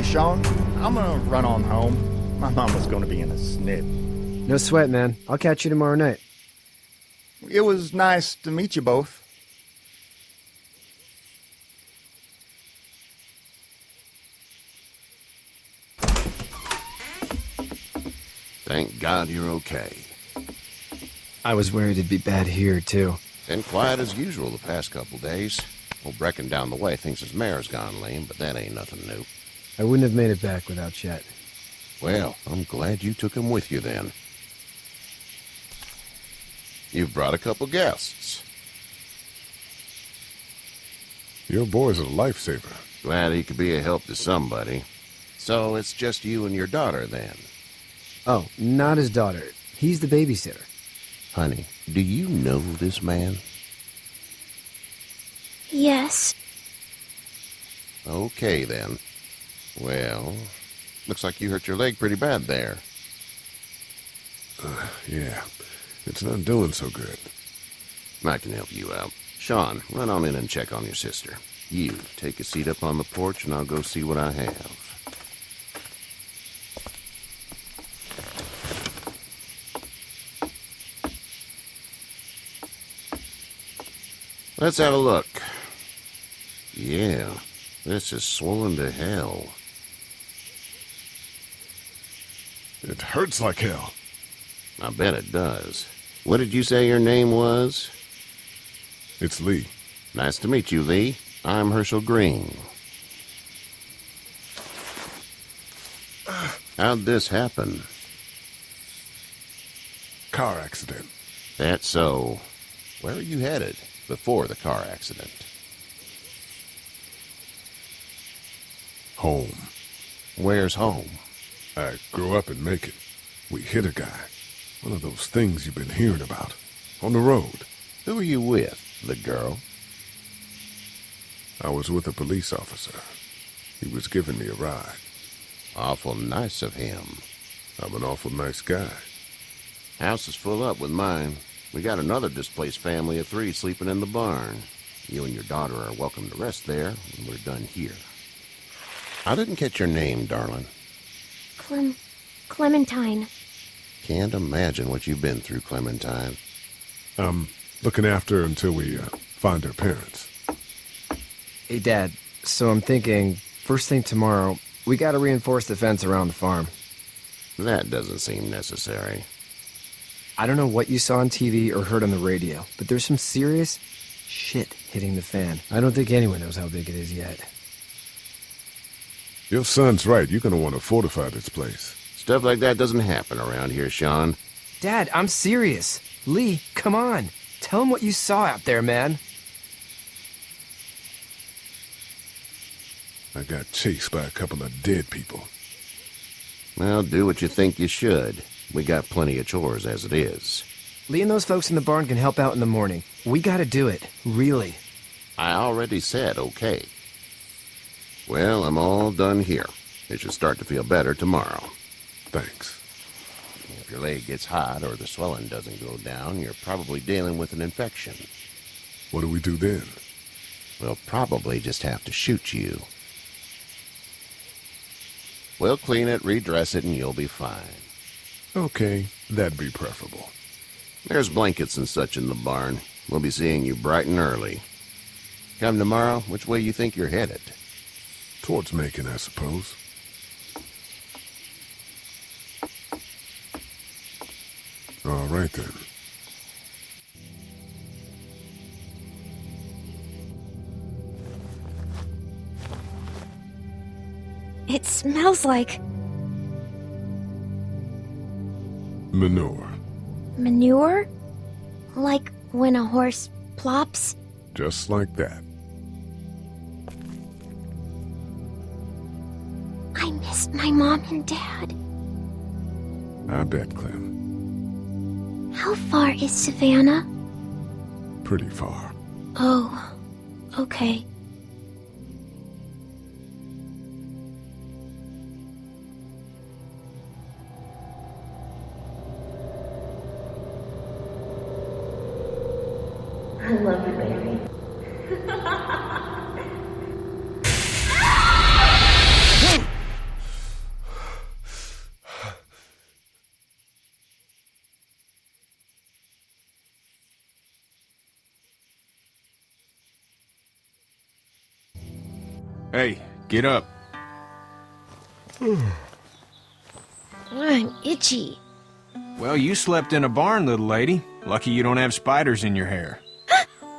Sean. I'm gonna run on home. My mama's gonna be in a snip. No sweat, man. I'll catch you tomorrow night. It was nice to meet you both. Thank God you're okay. I was worried it'd be bad here, too. Been quiet as usual the past couple days. Old Brecken down the way thinks his mare's gone lame, but that ain't nothing new. I wouldn't have made it back without Chet. Well, I'm glad you took him with you then. You've brought a couple guests. Your boy's a lifesaver. Glad he could be a help to somebody. So it's just you and your daughter then? Oh, not his daughter. He's the babysitter. Honey, do you know this man? Yes. Okay, then. Well, looks like you hurt your leg pretty bad there. Yeah, it's not doing so good. I can help you out. Sean, run on in and check on your sister. You, take a seat up on the porch and I'll go see what I have. Let's have a look. Yeah, this is swollen to hell. It hurts like hell. I bet it does. What did you say your name was? It's Lee. Nice to meet you, Lee. I'm Herschel Green. How'd this happen? Car accident. That's so. Where are you headed before the car accident? Home. Where's home? I grew up in Macon. We hit a guy. One of those things you've been hearing about. On the road. Who are you with? The girl? I was with a police officer. He was giving me a ride. Awful nice of him. I'm an awful nice guy. House is full up with mine. We got another displaced family of 3 sleeping in the barn. You and your daughter are welcome to rest there when we're done here. I didn't catch your name, darling. Clementine. Can't imagine what you've been through, Clementine. I'm looking after her until we find her parents. Hey, Dad, so I'm thinking, first thing tomorrow, we gotta reinforce the fence around the farm. That doesn't seem necessary. I don't know what you saw on TV or heard on the radio, but there's some serious shit hitting the fan. I don't think anyone knows how big it is yet. Your son's right. You're gonna want to fortify this place. Stuff like that doesn't happen around here, Sean. Dad, I'm serious. Lee, come on. Tell him what you saw out there, man. I got chased by a couple of dead people. Well, do what you think you should. We got plenty of chores as it is. Lee and those folks in the barn can help out in the morning. We gotta do it. Really. I already said okay. Well, I'm all done here. It should start to feel better tomorrow. Thanks. If your leg gets hot or the swelling doesn't go down, you're probably dealing with an infection. What do we do then? We'll probably just have to shoot you. We'll clean it, redress it, and you'll be fine. Okay, that'd be preferable. There's blankets and such in the barn. We'll be seeing you bright and early. Come tomorrow, which way you think you're headed? Towards Macon, I suppose. All right, then. It smells like Manure. manure? Like when a horse plops? Just like that. I miss my mom and dad. I bet, Clem. How far is Savannah? Pretty far. Oh, okay. I love you, baby. Hey, get up. I'm itchy. Well, you slept in a barn, little lady. Lucky you don't have spiders in your hair.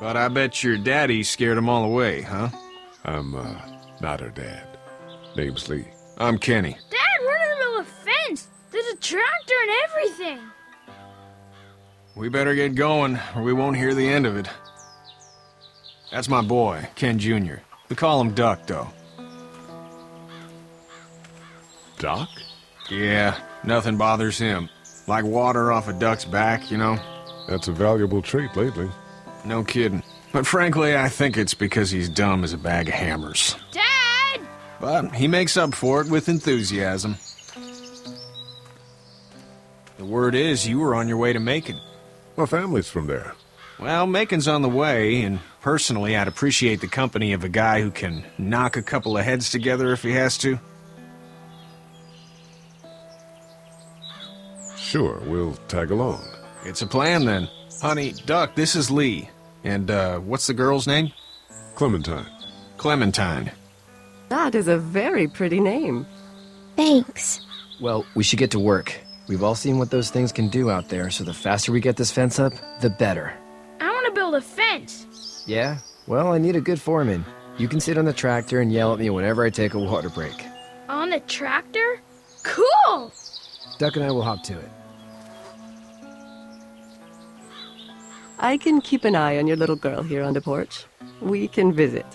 But I bet your daddy scared them all away, huh? I'm, not her dad. Name's Lee. I'm Kenny. Dad, we're in the middle of a fence. There's a tractor and everything. We better get going, or we won't hear the end of it. That's my boy, Ken Jr. We call him Duck, though. Doc? Yeah, nothing bothers him. Like water off a duck's back, you know? That's a valuable trait lately. No kidding. But frankly, I think it's because he's dumb as a bag of hammers. Dad! But he makes up for it with enthusiasm. The word is you were on your way to Macon. My family's from there. Well, Macon's on the way, and personally, I'd appreciate the company of a guy who can knock a couple of heads together if he has to. Sure, we'll tag along. It's a plan, then. Honey, Duck, this is Lee. And, what's the girl's name? Clementine. Clementine. That is a very pretty name. Thanks. Well, we should get to work. We've all seen what those things can do out there, so the faster we get this fence up, the better. I want to build a fence. Yeah? Well, I need a good foreman. You can sit on the tractor and yell at me whenever I take a water break. On the tractor? Cool! Duck and I will hop to it. I can keep an eye on your little girl here on the porch. We can visit.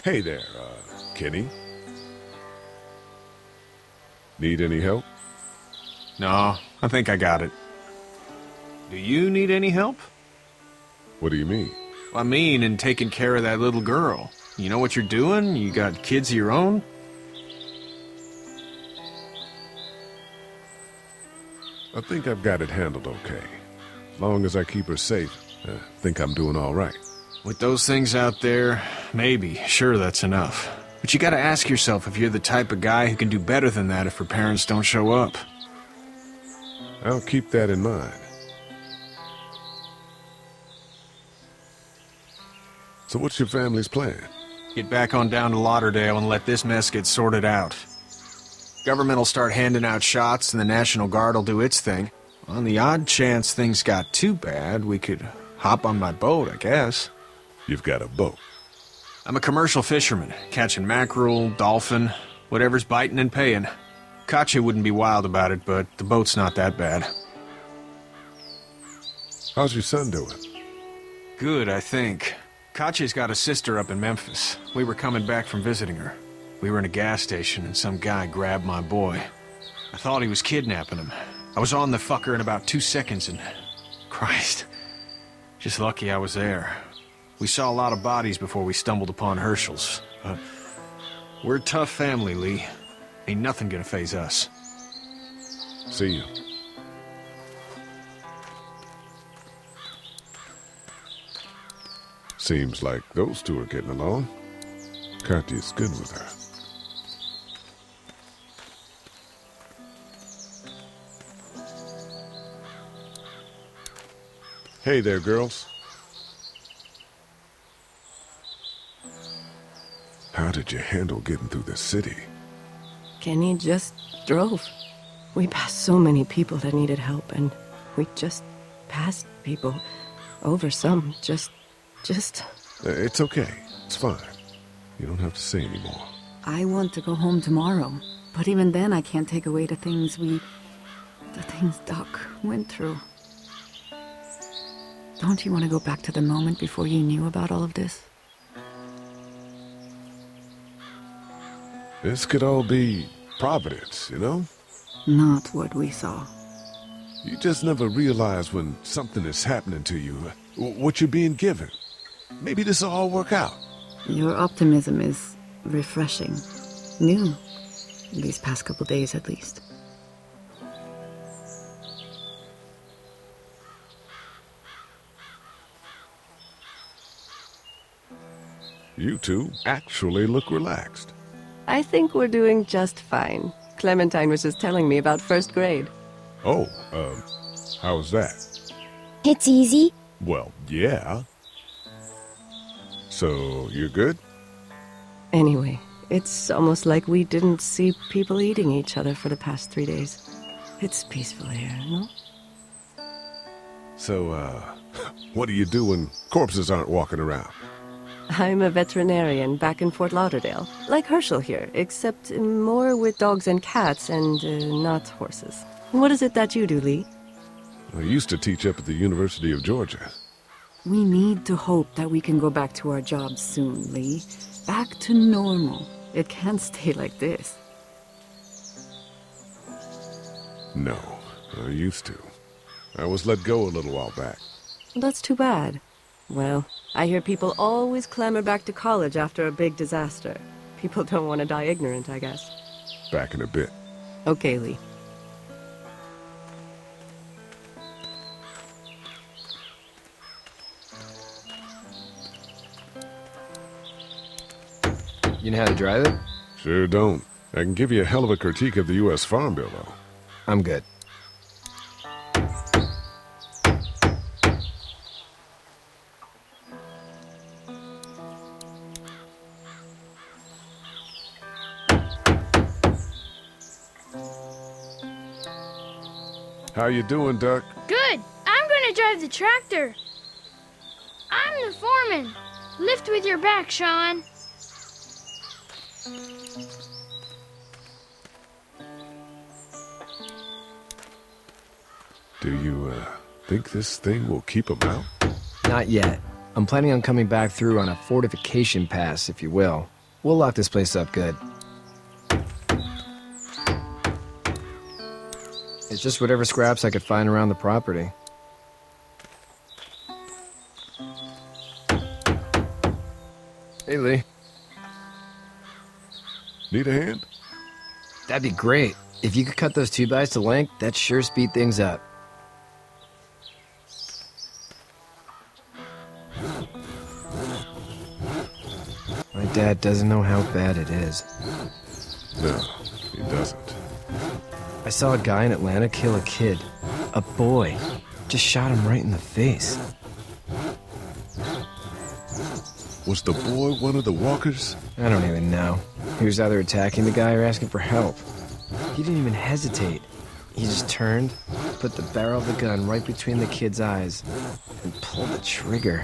Hey there, Kenny. Need any help? No, I think I got it. Do you need any help? What do you mean? I mean, in taking care of that little girl. You know what you're doing? You got kids of your own? I think I've got it handled okay. As long as I keep her safe, I think I'm doing all right. With those things out there, maybe, sure, that's enough. But you gotta ask yourself if you're the type of guy who can do better than that if her parents don't show up. I'll keep that in mind. So what's your family's plan? Get back on down to Lauderdale and let this mess get sorted out. Government will start handing out shots and the National Guard will do its thing. On the odd chance things got too bad, we could hop on my boat, I guess. You've got a boat. I'm a commercial fisherman, catching mackerel, dolphin, whatever's biting and paying. Katya wouldn't be wild about it, but the boat's not that bad. How's your son doing? Good, I think. Katya's got a sister up in Memphis. We were coming back from visiting her. We were in a gas station and some guy grabbed my boy. I thought he was kidnapping him. I was on the fucker in about 2 seconds and... Christ. Just lucky I was there. We saw a lot of bodies before we stumbled upon Herschel's. We're a tough family, Lee. Ain't nothing gonna faze us. See you. Seems like those two are getting along. Katya's good with her. Hey there, girls. How did you handle getting through the city? Kenny just drove. We passed so many people that needed help, and we just passed people. Over some, just... It's okay. It's fine. You don't have to say anymore. I want to go home tomorrow, but even then I can't take away the things Doc went through. Don't you want to go back to the moment before you knew about all of this? This could all be Providence, you know? Not what we saw. You just never realize when something is happening to you, what you're being given. Maybe this will all work out. Your optimism is refreshing. New. These past couple days, at least. You two actually look relaxed. I think we're doing just fine. Clementine was just telling me about first grade. Oh, how's that? It's easy. Well, yeah. So, you're good? Anyway, it's almost like we didn't see people eating each other for the past 3 days. It's peaceful here, no? So, what do you do when corpses aren't walking around? I'm a veterinarian back in Fort Lauderdale. Like Herschel here, except more with dogs and cats and not horses. What is it that you do, Lee? I used to teach up at the University of Georgia. We need to hope that we can go back to our jobs soon, Lee. Back to normal. It can't stay like this. No, I used to. I was let go a little while back. That's too bad. Well, I hear people always clamor back to college after a big disaster. People don't want to die ignorant, I guess. Back in a bit. Okay, Lee. You know how to drive it? Sure don't. I can give you a hell of a critique of the U.S. Farm Bill, though. I'm good. How you doing, Duck? Good. I'm gonna drive the tractor. I'm the foreman. Lift with your back, Sean. Do you, think this thing will keep 'em out? Not yet. I'm planning on coming back through on a fortification pass, if you will. We'll lock this place up good. It's just whatever scraps I could find around the property. Hey, Lee. Need a hand? That'd be great. If you could cut those 2x to length, that'd sure speed things up. My dad doesn't know how bad it is. No, he doesn't. I saw a guy in Atlanta kill a kid. A boy. Just shot him right in the face. Was the boy one of the walkers? I don't even know. He was either attacking the guy or asking for help. He didn't even hesitate. He just turned, put the barrel of the gun right between the kid's eyes, and pulled the trigger.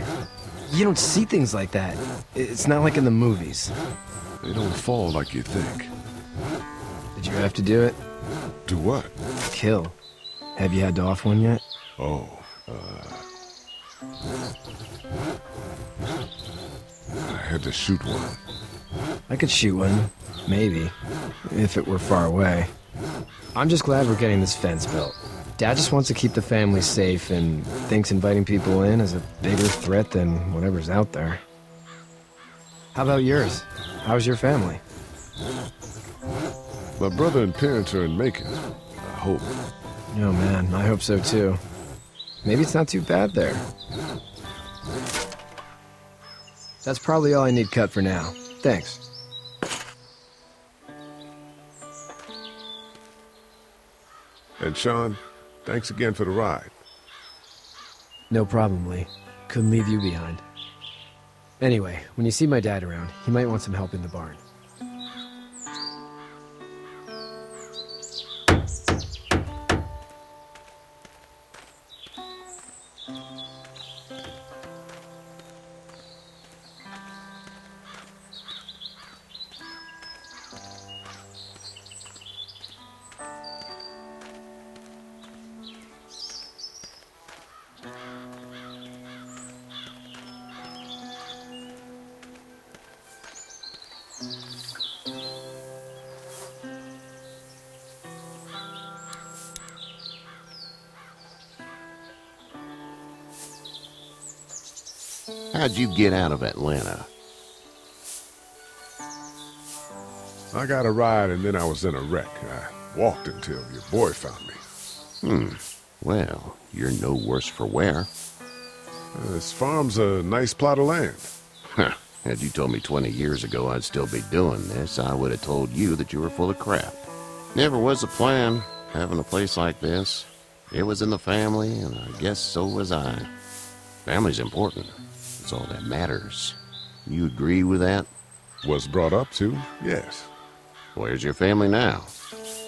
You don't see things like that. It's not like in the movies. They don't fall like you think. Did you have to do it? Do what? Kill. Have you had to off one yet? Oh, I had to shoot one. I could shoot one. Maybe. If it were far away. I'm just glad we're getting this fence built. Dad just wants to keep the family safe and thinks inviting people in is a bigger threat than whatever's out there. How about yours? How's your family? My brother and parents are in Macon. I hope. Oh man, I hope so too. Maybe it's not too bad there. That's probably all I need cut for now. Thanks. And Sean, thanks again for the ride. No problem, Lee. Couldn't leave you behind. Anyway, when you see my dad around, he might want some help in the barn. How'd you get out of Atlanta? I got a ride and then I was in a wreck. I walked until your boy found me. Well, you're no worse for wear. This farm's a nice plot of land. Huh. Had you told me 20 years ago I'd still be doing this, I would have told you that you were full of crap. Never was a plan, having a place like this. It was in the family, and I guess so was I. Family's important. It's all that matters. You agree with that? Was brought up to, yes. Where's your family now?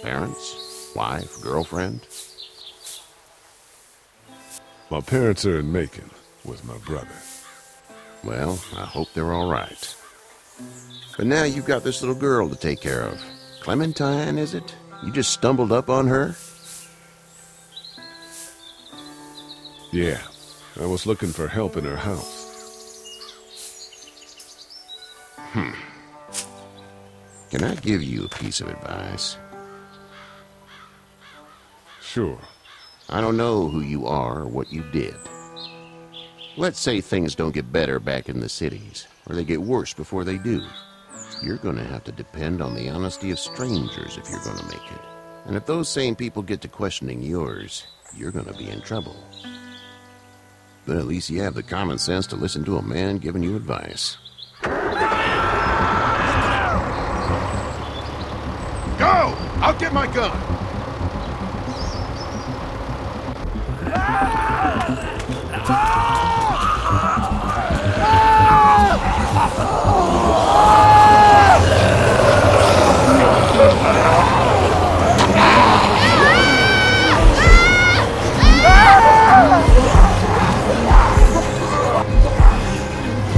Parents? Wife? Girlfriend? My parents are in Macon with my brother. Well, I hope they're all right. But now you've got this little girl to take care of. Clementine, is it? You just stumbled up on her? Yeah, I was looking for help in her house. Can I give you a piece of advice? Sure. I don't know who you are or what you did. Let's say things don't get better back in the cities, or they get worse before they do. You're gonna have to depend on the honesty of strangers if you're gonna make it. And if those same people get to questioning yours, you're gonna be in trouble. But at least you have the common sense to listen to a man giving you advice. Go! I'll get my gun!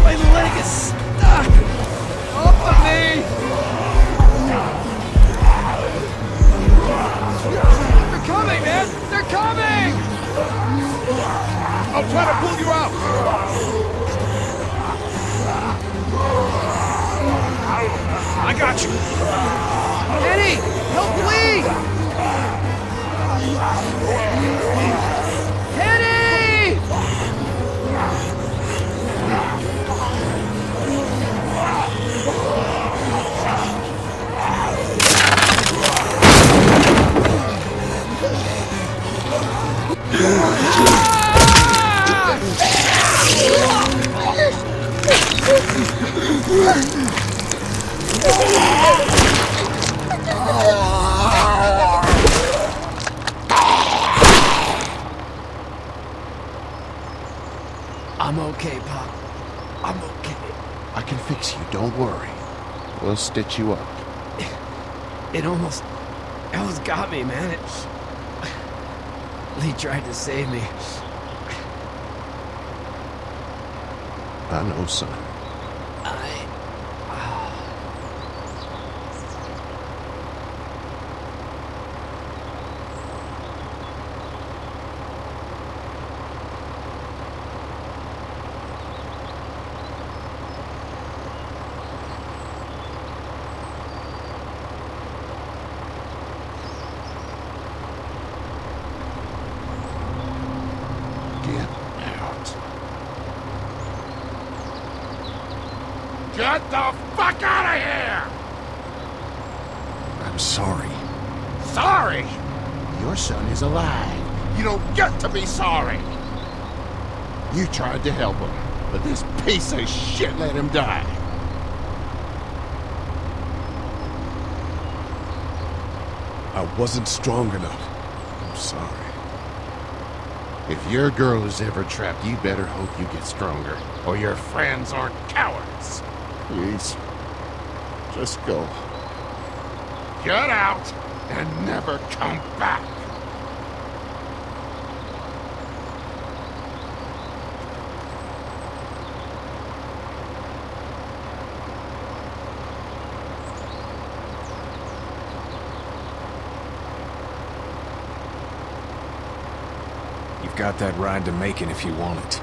My leg is stuck! Off of me! They're coming, man! They're coming! I'll try to pull you out! I got you. Eddie! Help Lee! Eddie! I'm okay, Pop. I'm okay. I can fix you, don't worry. We'll stitch you up. It almost got me, man. Lee tried to save me. I know, son. Get out. Get the fuck out of here! I'm sorry. Sorry? Your son is alive. You don't get to be sorry. You tried to help him, but this piece of shit let him die. I wasn't strong enough. I'm sorry. If your girl is ever trapped, you better hope you get stronger, or your friends aren't cowards. Please, just go. Get out and never come back. You've got that ride to Macon if you want it.